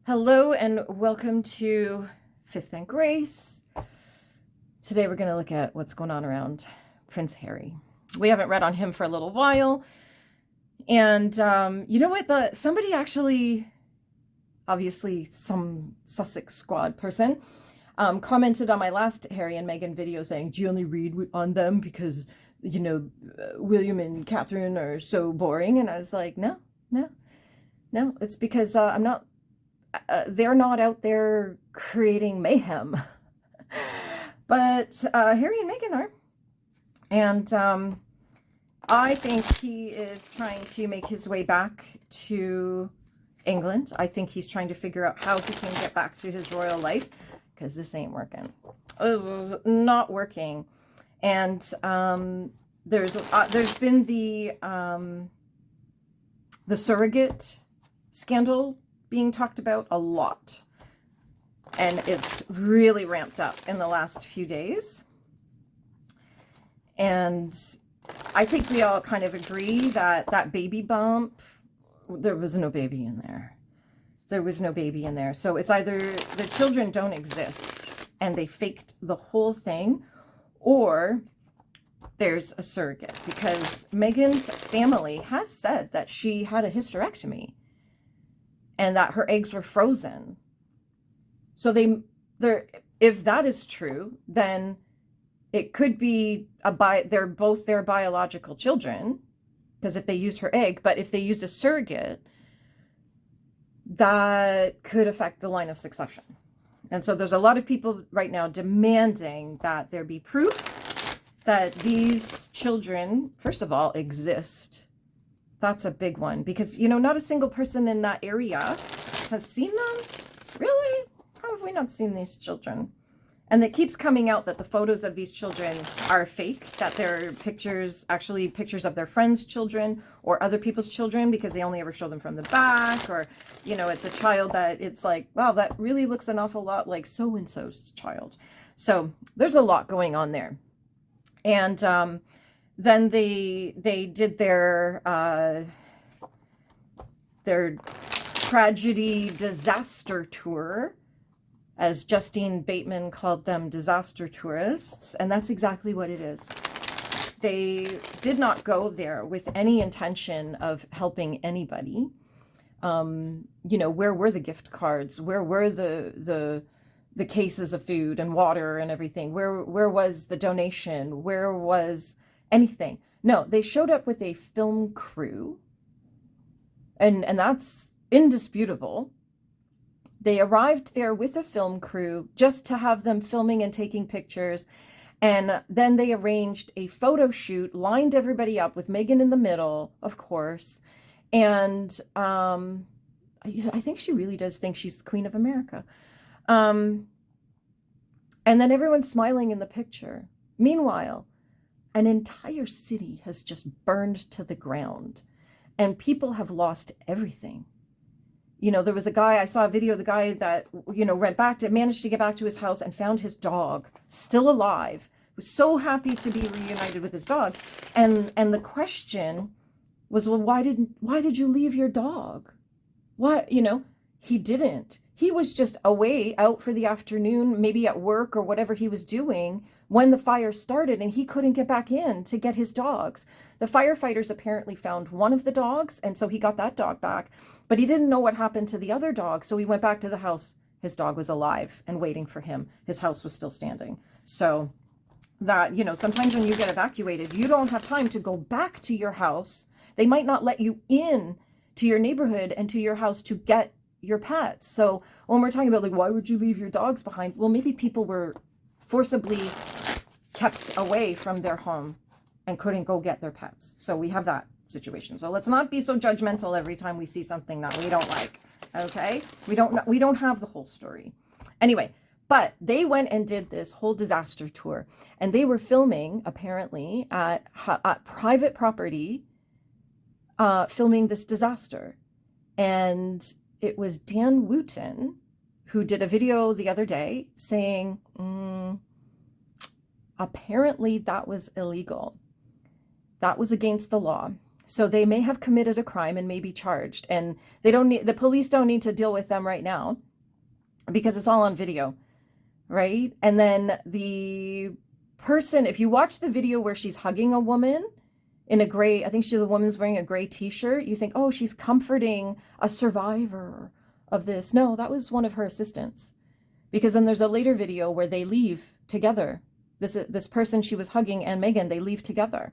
Hello and welcome to Fifth and Grace. Today we're going to look at what's going on around Prince Harry. We haven't read on him for a little while. And you know what? Somebody actually, obviously some Sussex Squad person, commented on my last Harry and Meghan video saying, do you only read on them because, you know, William and Catherine are so boring? And I was like, no. It's because I'm not they're not out there creating mayhem. But Harry and Meghan are. And I think he is trying to make his way back to England. I think he's trying to figure out how he can get back to his royal life, because this ain't working. This is not working. And there's been the surrogate scandal being talked about a lot, and it's really ramped up in the last few days. And I think we all kind of agree that that baby bump, there was no baby in there. There was no baby in there. So it's either the children don't exist and they faked the whole thing, or there's a surrogate, because Meghan's family has said that she had a hysterectomy and that her eggs were frozen. So if that is true, then it could be they're both their biological children, because if they used her egg, but if they used a surrogate, that could affect the line of succession. And so there's a lot of people right now demanding that there be proof that these children, first of all, exist. That's a big one, because, you know, not a single person in that area has seen them. Really? How have we not seen these children? And it keeps coming out that the photos of these children are fake, that they're actually pictures of their friends' children or other people's children, because they only ever show them from the back, or, you know, it's a child that it's like, wow, that really looks an awful lot like so-and-so's child. So there's a lot going on there. And then they did their tragedy disaster tour, as Justine Bateman called them, disaster tourists, and that's exactly what it is. They did not go there with any intention of helping anybody. You know, where were the gift cards? Where were the cases of food and water and everything? Where was the donation? Where was anything? No, they showed up with a film crew, and that's indisputable. They arrived there with a film crew just to have them filming and taking pictures, and then they arranged a photo shoot, lined everybody up with Meghan in the middle, of course, and I think she really does think she's the Queen of America. And then everyone's smiling in the picture. Meanwhile, an entire city has just burned to the ground, and people have lost everything. You know, there was a guy, I saw a video of the guy that, you know, managed to get back to his house and found his dog still alive, was so happy to be reunited with his dog. And the question was, well, why did you leave your dog? What, you know, he didn't. He was just away out for the afternoon, maybe at work or whatever he was doing when the fire started, and he couldn't get back in to get his dogs. The firefighters apparently found one of the dogs, and so he got that dog back, but he didn't know what happened to the other dog. So he went back to the house. His dog was alive and waiting for him. His house was still standing. So that, you know, sometimes when you get evacuated, you don't have time to go back to your house. They might not let you in to your neighborhood and to your house to get your pets. So when we're talking about, like, why would you leave your dogs behind? Well, maybe people were forcibly kept away from their home and couldn't go get their pets. So we have that situation. So let's not be so judgmental every time we see something that we don't like. Okay? We don't have the whole story. Anyway, but they went and did this whole disaster tour, and they were filming apparently at private property, filming this disaster. And it was Dan Wooten who did a video the other day saying, apparently that was illegal. That was against the law. So they may have committed a crime and may be charged, and the police don't need to deal with them right now because it's all on video, right? And then the person, if you watch the video where she's hugging a woman in a gray, I think the woman's wearing a gray t-shirt, you think, oh, she's comforting a survivor of this. No, that was one of her assistants. Because then there's a later video where they leave together. This person she was hugging and Megan, they leave together.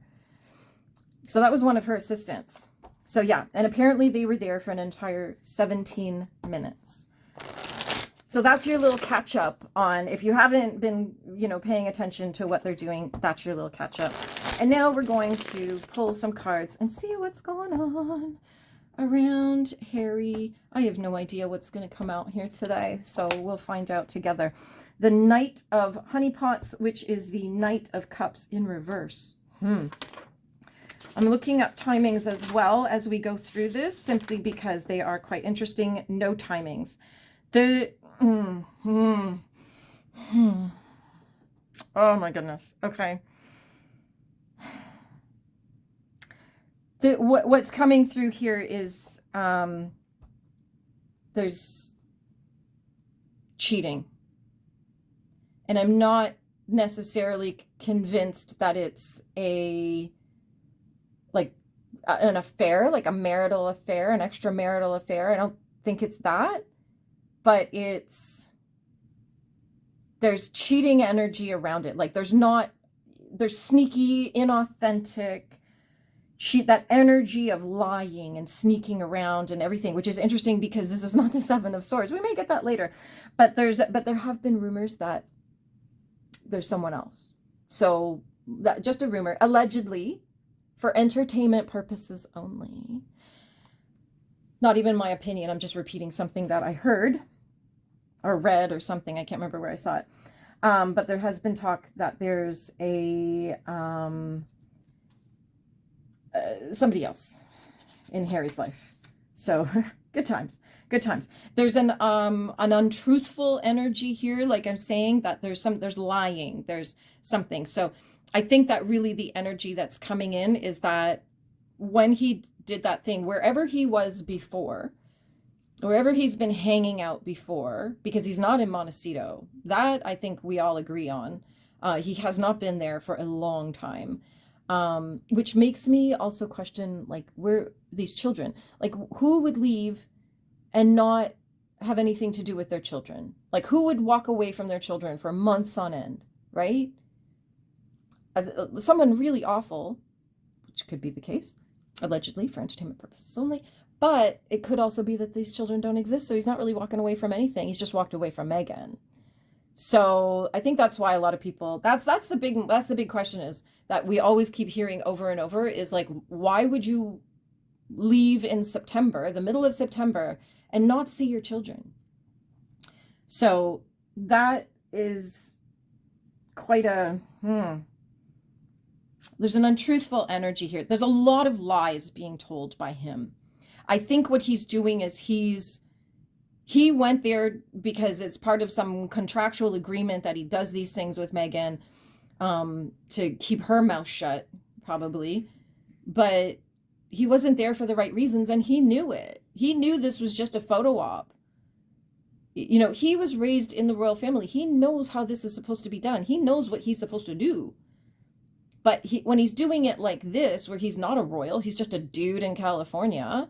So that was one of her assistants. So yeah, and apparently they were there for an entire 17 minutes. So that's your little catch up on, if you haven't been, paying attention to what they're doing, that's your little catch up. And now we're going to pull some cards and see what's going on around Harry. I have no idea what's going to come out here today, so we'll find out together. The Knight of Honeypots, which is the Knight of Cups in reverse. I'm looking up timings as well as we go through this, simply because they are quite interesting. No timings. Oh my goodness. Okay. What's coming through here is there's cheating. And I'm not necessarily convinced that it's an affair, like a marital affair, an extramarital affair. I don't think it's that, but there's cheating energy around it. Like there's sneaky, inauthentic, that energy of lying and sneaking around and everything, which is interesting because this is not the Seven of Swords. We may get that later, but there have been rumors that there's someone else. So that just a rumor, allegedly, for entertainment purposes only. Not even my opinion. I'm just repeating something that I heard or read or something. I can't remember where I saw it. But there has been talk that there's somebody else in Harry's life. So good times. Good times. There's an untruthful energy here. Like I'm saying, that there's lying, there's something. So I think that really the energy that's coming in is that when he did that thing, wherever he was before, wherever he's been hanging out before, because he's not in Montecito, that I think we all agree on. He has not been there for a long time, which makes me also question, like, where these children, like, who would leave and not have anything to do with their children? Like, who would walk away from their children for months on end, right? Someone really awful, which could be the case, allegedly for entertainment purposes only, but it could also be that these children don't exist, so he's not really walking away from anything. He's just walked away from Megan. So I think that's why a lot of people, that's the big question, is that we always keep hearing over and over, is like, why would you leave in September, the middle of September, and not see your children? So that is quite a there's an untruthful energy here. There's a lot of lies being told by him. I think what he's doing is he went there because it's part of some contractual agreement that he does these things with Megan to keep her mouth shut, probably. But he wasn't there for the right reasons, and he knew it. He knew this was just a photo op. You know, he was raised in the royal family. He knows how this is supposed to be done. He knows what he's supposed to do. But when he's doing it like this, where he's not a royal, he's just a dude in California,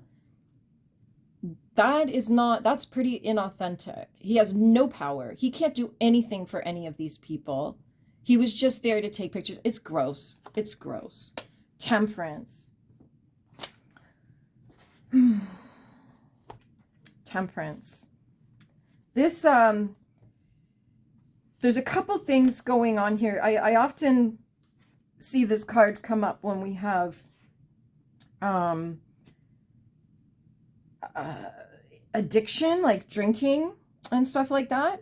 that's pretty inauthentic. He has no power. He can't do anything for any of these people. He was just there to take pictures. It's gross. It's gross. Temperance. Temperance. This, there's a couple things going on here. I often see this card come up when we have addiction, like drinking and stuff like that.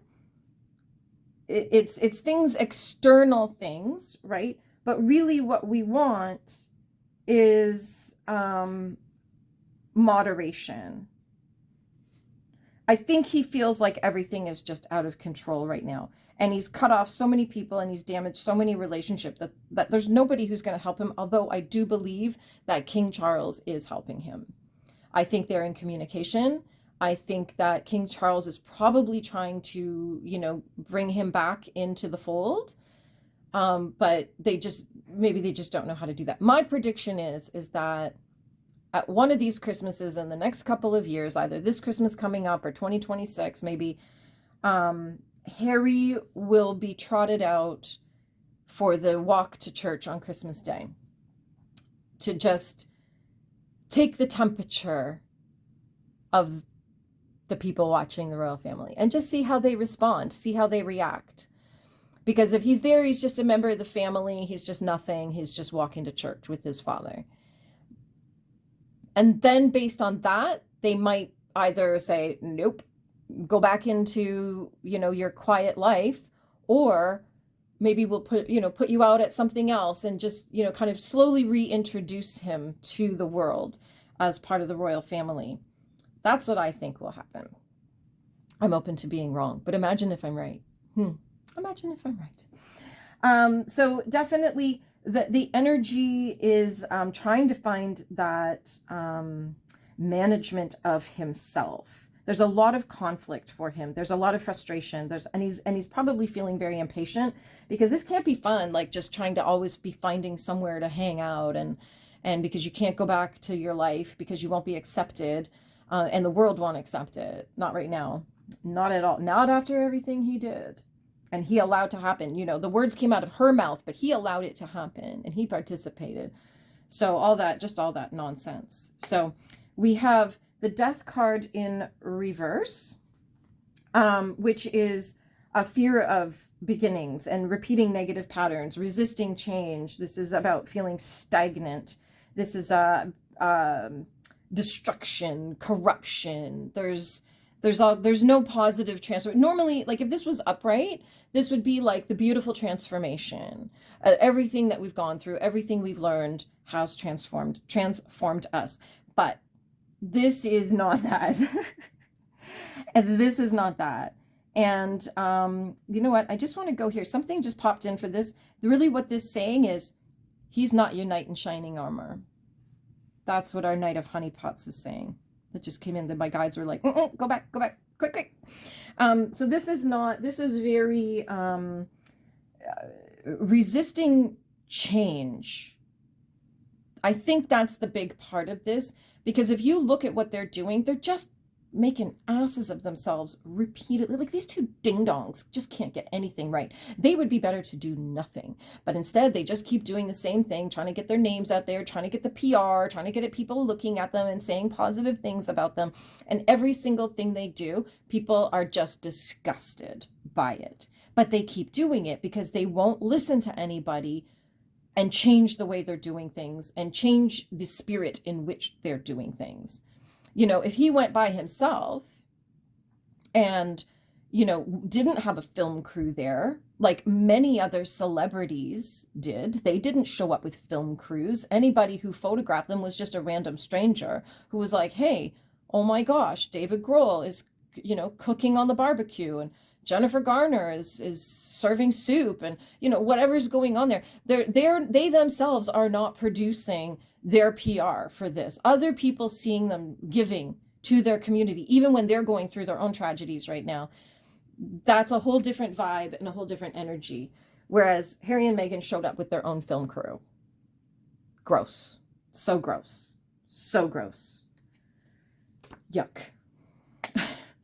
It's things, external things, right? But really what we want is moderation. I think he feels like everything is just out of control right now. And he's cut off so many people and he's damaged so many relationships that there's nobody who's going to help him. Although I do believe that King Charles is helping him. I think they're in communication. I think that King Charles is probably trying to, you know, bring him back into the fold. But maybe they just don't know how to do that. My prediction is that at one of these Christmases in the next couple of years, either this Christmas coming up or 2026, maybe, Harry will be trotted out for the walk to church on Christmas Day to just take the temperature of the people watching the royal family and just see how they respond, see how they react. Because if he's there, he's just a member of the family. He's just nothing. He's just walking to church with his father. And then based on that, they might either say, nope, go back into, you know, your quiet life, or maybe we'll put you out at something else and just, you know, kind of slowly reintroduce him to the world as part of the royal family. That's what I think will happen. I'm open to being wrong, but imagine if I'm right. Imagine if I'm right. So definitely the energy is trying to find that management of himself. There's a lot of conflict for him. There's a lot of frustration. And he's probably feeling very impatient, because this can't be fun, like just trying to always be finding somewhere to hang out and because you can't go back to your life because you won't be accepted, and the world won't accept it. Not right now. Not at all. Not after everything he did. And he allowed to happen. You know, the words came out of her mouth, but he allowed it to happen and he participated. So all that nonsense. So we have the Death card in reverse, which is a fear of beginnings and repeating negative patterns, resisting change. This is about feeling stagnant. This is destruction, corruption. There's no positive transfer. Normally, like if this was upright, this would be like the beautiful transformation. Everything that we've gone through, everything we've learned has transformed us. But this is not that. And this is not that. And you know what? I just want to go here. Something just popped in for this. Really what this saying is, he's not your knight in shining armor. That's what our Knight of Honeypots is saying. That just came in. That my guides were like, go back, quick. So this is very resisting change. I think that's the big part of this, because if you look at what they're doing, they're just making asses of themselves repeatedly. Like these two ding-dongs just can't get anything right. They would be better to do nothing. But instead, they just keep doing the same thing, trying to get their names out there, trying to get the PR, trying to get people looking at them and saying positive things about them. And every single thing they do, people are just disgusted by it. But they keep doing it because they won't listen to anybody and change the way they're doing things and change the spirit in which they're doing things. You know, if he went by himself and, you know, didn't have a film crew there, like many other celebrities did, they didn't show up with film crews. Anybody who photographed them was just a random stranger who was like, hey, oh my gosh, David Grohl is, you know, cooking on the barbecue, and Jennifer Garner is serving soup, and, you know, whatever's going on there. They themselves are not producing their PR for this. Other people seeing them giving to their community, even when they're going through their own tragedies right now. That's a whole different vibe and a whole different energy. Whereas Harry and Meghan showed up with their own film crew. Gross. So gross. So gross. Yuck.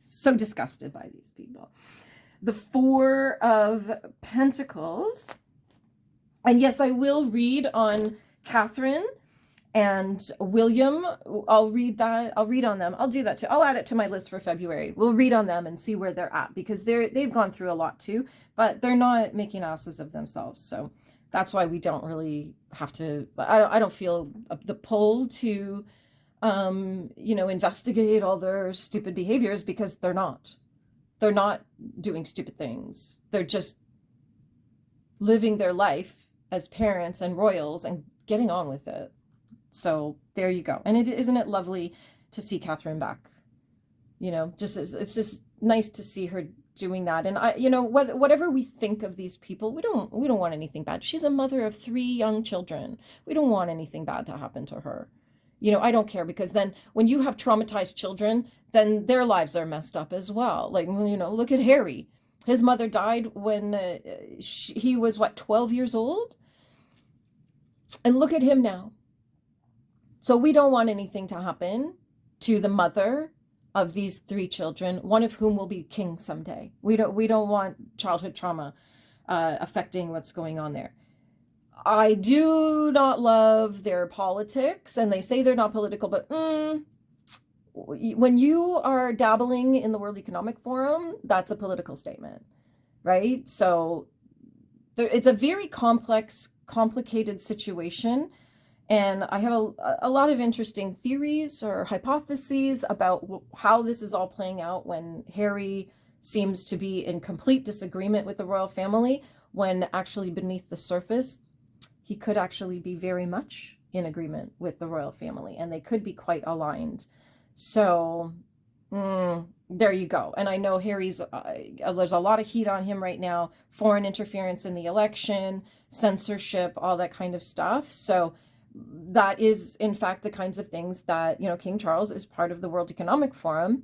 So disgusted by these people. The Four of Pentacles. And yes, I will read on Catherine and William. I'll read that. I'll read on them. I'll do that too. I'll add it to my list for February. We'll read on them and see where they're at, because they've gone through a lot too, but they're not making asses of themselves. So that's why we don't really have to, I don't feel the pull to, you know, investigate all their stupid behaviors, because they're not doing stupid things. They're just living their life as parents and royals and getting on with it. So there you go. And isn't it lovely to see Catherine back? You know, just it's just nice to see her doing that. And I, you know, whatever we think of these people, we don't want anything bad. She's a mother of 3 young children. We don't want anything bad to happen to her. You know, I don't care, because then when you have traumatized children, then their lives are messed up as well. Like, you know, look at Harry. His mother died when he was, what, 12 years old? And look at him now. So we don't want anything to happen to the mother of these 3 children, one of whom will be king someday. We don't want childhood trauma affecting what's going on there. I do not love their politics, and they say they're not political, but when you are dabbling in the World Economic Forum, that's a political statement, right? So it's a very complex, complicated situation. And I have a lot of interesting theories or hypotheses about how this is all playing out when Harry seems to be in complete disagreement with the royal family, when actually beneath the surface, he could actually be very much in agreement with the royal family, and they could be quite aligned. So there you go. And I know Harry's, there's a lot of heat on him right now, foreign interference in the election, censorship, all that kind of stuff. So that is, in fact, the kinds of things that, you know, King Charles is part of the World Economic Forum.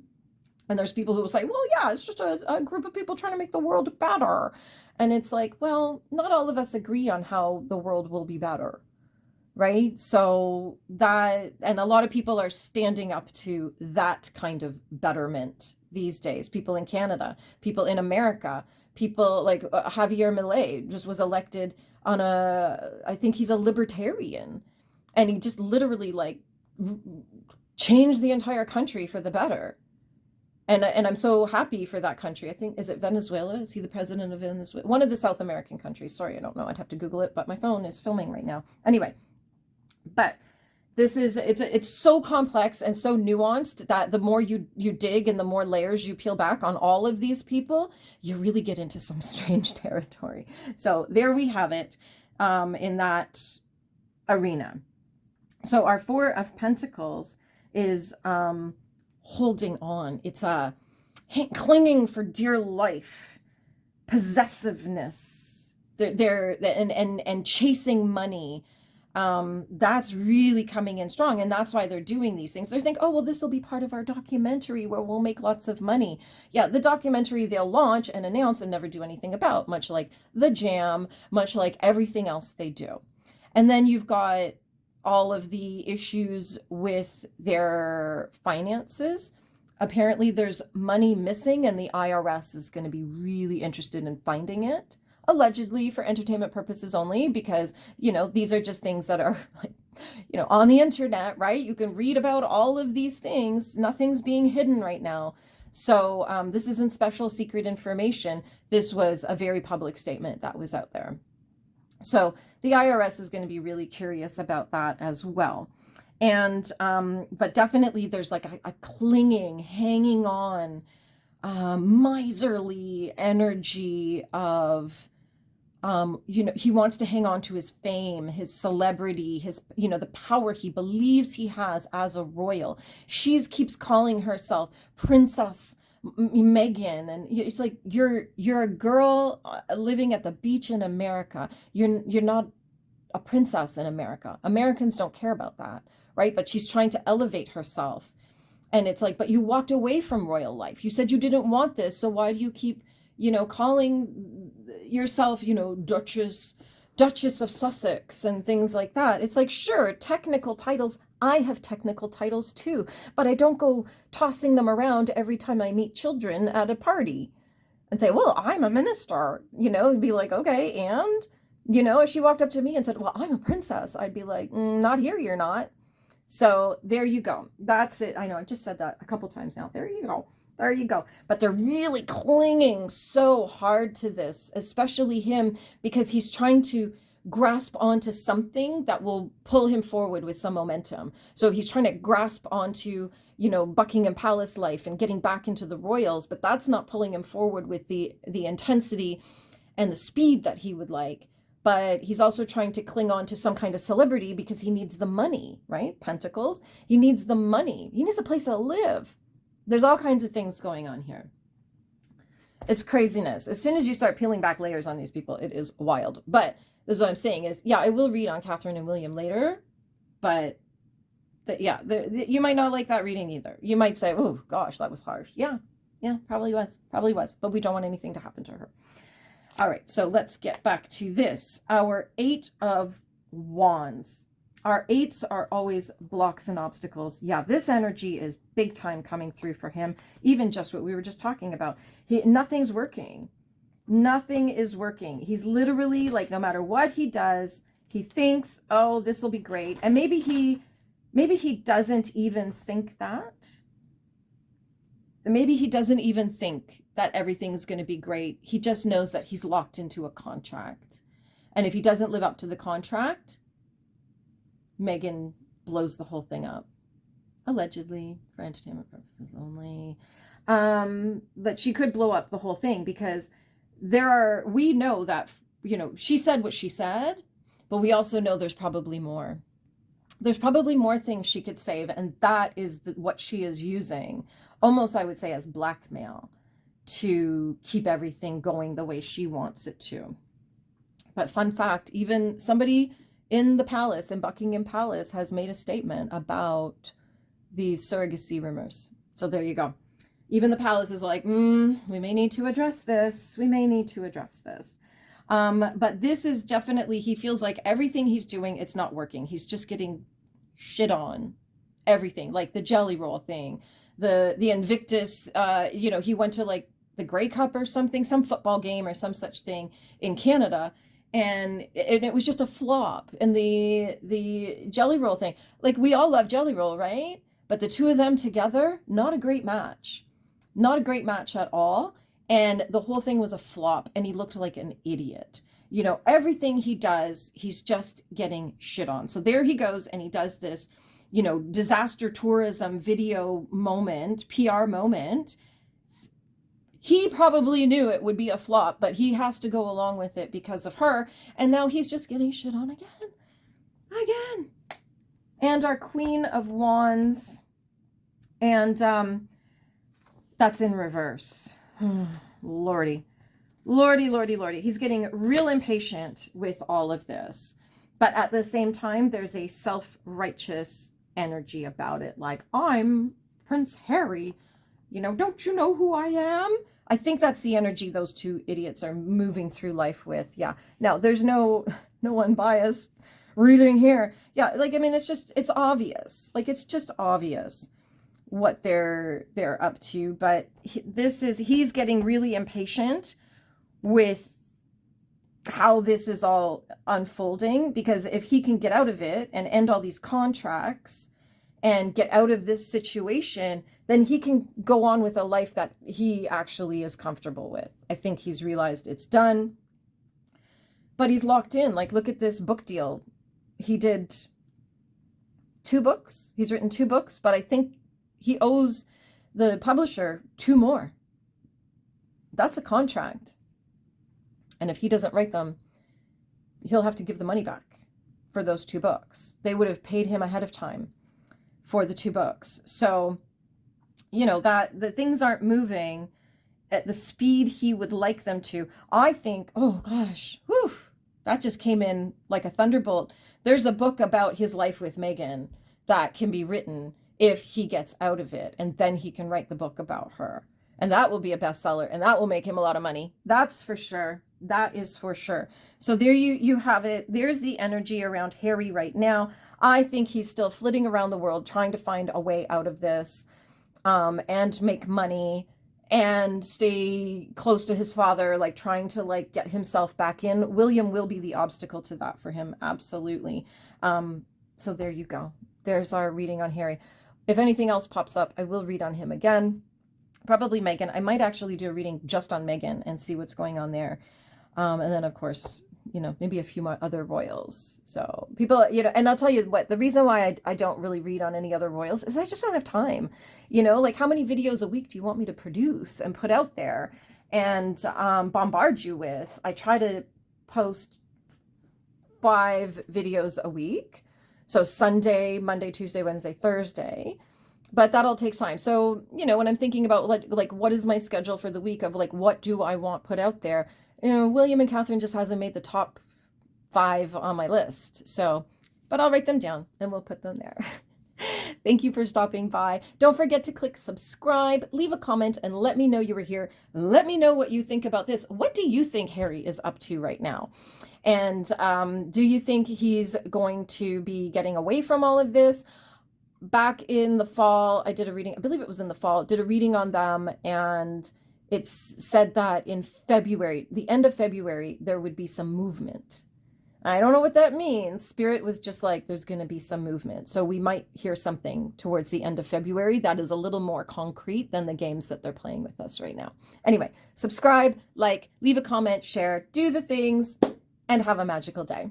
And there's people who will say, well, yeah, it's just a group of people trying to make the world better. And it's like, well, not all of us agree on how the world will be better, right? So that, and a lot of people are standing up to that kind of betterment these days. People in Canada, people in America, people like Javier Milei just was elected on I think he's a libertarian. And he just literally like changed the entire country for the better. And I'm so happy for that country. I think, is it Venezuela? Is he the president of Venezuela? One of the South American countries. Sorry, I don't know. I'd have to Google it, but my phone is filming right now. Anyway, but this is, it's so complex and so nuanced that the more you dig and the more layers you peel back on all of these people, you really get into some strange territory. So there we have it in that arena. So our 4 of Pentacles is holding on. It's clinging for dear life, possessiveness, and chasing money. That's really coming in strong, and that's why they're doing these things. They think, oh, well, this will be part of our documentary where we'll make lots of money. Yeah, the documentary they'll launch and announce and never do anything about, much like The Jam, much like everything else they do. And then you've got all of the issues with their finances. Apparently there's money missing, and the IRS is going to be really interested in finding it, allegedly for entertainment purposes only, because, you know, these are just things that are, like, you know, on the internet, right? You can read about all of these things. Nothing's being hidden right now. So this isn't special secret information. This was a very public statement that was out there. So the IRS is going to be really curious about that as well. And, but definitely there's like a clinging, hanging on, miserly energy of, you know, he wants to hang on to his fame, his celebrity, his, you know, the power he believes he has as a royal. She keeps calling herself Princess Megan, and it's like, you're a girl living at the beach in America. You're not a princess in America. Americans don't care about that, right? But she's trying to elevate herself, and it's like, but you walked away from royal life. You said you didn't want this, so why do you keep, you know, calling yourself, you know, Duchess of Sussex and things like that? It's like, sure, technical titles. I have technical titles too, but I don't go tossing them around every time I meet children at a party and say, well, I'm a minister, you know, and be like, okay. And, you know, if she walked up to me and said, well, I'm a princess, I'd be like, not here, you're not. So there you go. That's it. I know I've just said that a couple times now. There you go. There you go. But they're really clinging so hard to this, especially him, because he's trying to grasp onto something that will pull him forward with some momentum. So he's trying to grasp onto, you know, Buckingham Palace life and getting back into the royals, but that's not pulling him forward with the intensity and the speed that he would like. But he's also trying to cling on to some kind of celebrity because he needs the money, right? Pentacles. He needs the money. He needs a place to live. There's all kinds of things going on here. It's craziness. As soon as you start peeling back layers on these people, it is wild. But this is what I'm saying is, yeah, I will read on Catherine and William later, but you might not like that reading either. You might say, oh gosh, that was harsh. Yeah, probably was, but we don't want anything to happen to her. All right, so let's get back to this. Our 8 of Wands. Our 8s are always blocks and obstacles. Yeah, this energy is big time coming through for him. Even just what we were just talking about. Nothing's working. Nothing is working. He's literally like, no matter what he does, he thinks, oh, this will be great. And maybe he doesn't even think that. Maybe he doesn't even think that everything's going to be great. He just knows that he's locked into a contract. And if he doesn't live up to the contract, Megan blows the whole thing up. Allegedly, for entertainment purposes only. But she could blow up the whole thing because we know that, she said what she said, but we also know there's probably more. There's probably more things she could save, and that is what she is using, almost I would say as blackmail, to keep everything going the way she wants it to. But fun fact, even somebody in the palace, in Buckingham Palace, has made a statement about these surrogacy rumors. So there you go. Even the palace is like, we may need to address this. We may need to address this. But this is definitely, he feels like everything he's doing, it's not working. He's just getting shit on. Everything, like the jelly roll thing, the Invictus, he went to like the Grey Cup or something, some football game or some such thing in Canada, and it was just a flop. And the jelly roll thing, like we all love jelly roll, right? But the two of them together, not a great match. Not a great match at all. And the whole thing was a flop, and he looked like an idiot. Everything he does, he's just getting shit on. So there he goes, and he does this, disaster tourism video moment, PR moment. He probably knew it would be a flop, but he has to go along with it because of her. And now he's just getting shit on again. And our Queen of Wands, and that's in reverse. Lordy. He's getting real impatient with all of this. But at the same time, there's a self-righteous energy about it. Like, I'm Prince Harry. Don't you know who I am? I think that's the energy those two idiots are moving through life with. Yeah. Now, there's no unbiased reading here. Yeah, it's obvious. Like, it's just obvious what they're up to. But he's getting really impatient with how this is all unfolding, because if he can get out of it and end all these contracts and get out of this situation, then he can go on with a life that he actually is comfortable with. I think he's realized it's done, but he's locked in. Like, look at this book deal. He did 2 books. He's written 2 books, but I think he owes the publisher 2 more. That's a contract. And if he doesn't write them, he'll have to give the money back for those 2 books. They would have paid him ahead of time for the 2 books. So, that the things aren't moving at the speed he would like them to. I think, oh gosh, whew, that just came in like a thunderbolt. There's a book about his life with Meghan that can be written if he gets out of it, and then he can write the book about her. And that will be a bestseller, and that will make him a lot of money. That's for sure. That is for sure. So there you have it. There's the energy around Harry right now. I think he's still flitting around the world trying to find a way out of this, and make money and stay close to his father, like trying to like get himself back in. William will be the obstacle to that for him. Absolutely. So there you go. There's our reading on Harry. If anything else pops up, I will read on him again. Probably Meghan. I might actually do a reading just on Meghan and see what's going on there. And then, of course, maybe a few more other royals. So people, and I'll tell you what, the reason why I don't really read on any other royals is I just don't have time. Like, how many videos a week do you want me to produce and put out there and bombard you with? I try to post 5 videos a week. So Sunday, Monday, Tuesday, Wednesday, Thursday. but that all takes time. So, you know, when I'm thinking about like what is my schedule for the week of like what do I want put out there, you know, William and Catherine just hasn't made the top 5 on my list. So, but I'll write them down and we'll put them there. Thank you for stopping by. Don't forget to click subscribe, leave a comment, and let me know you were here. Let me know what you think about this. What do you think Harry is up to right now? And do you think he's going to be getting away from all of this? Back in the fall, I did a reading, I believe it was in the fall, did a reading on them, and it's said that in February, the end of February, there would be some movement. I don't know what that means. Spirit was just like, there's going to be some movement. So we might hear something towards the end of February that is a little more concrete than the games that they're playing with us right now. Anyway, subscribe, like, leave a comment, share, do the things, and have a magical day.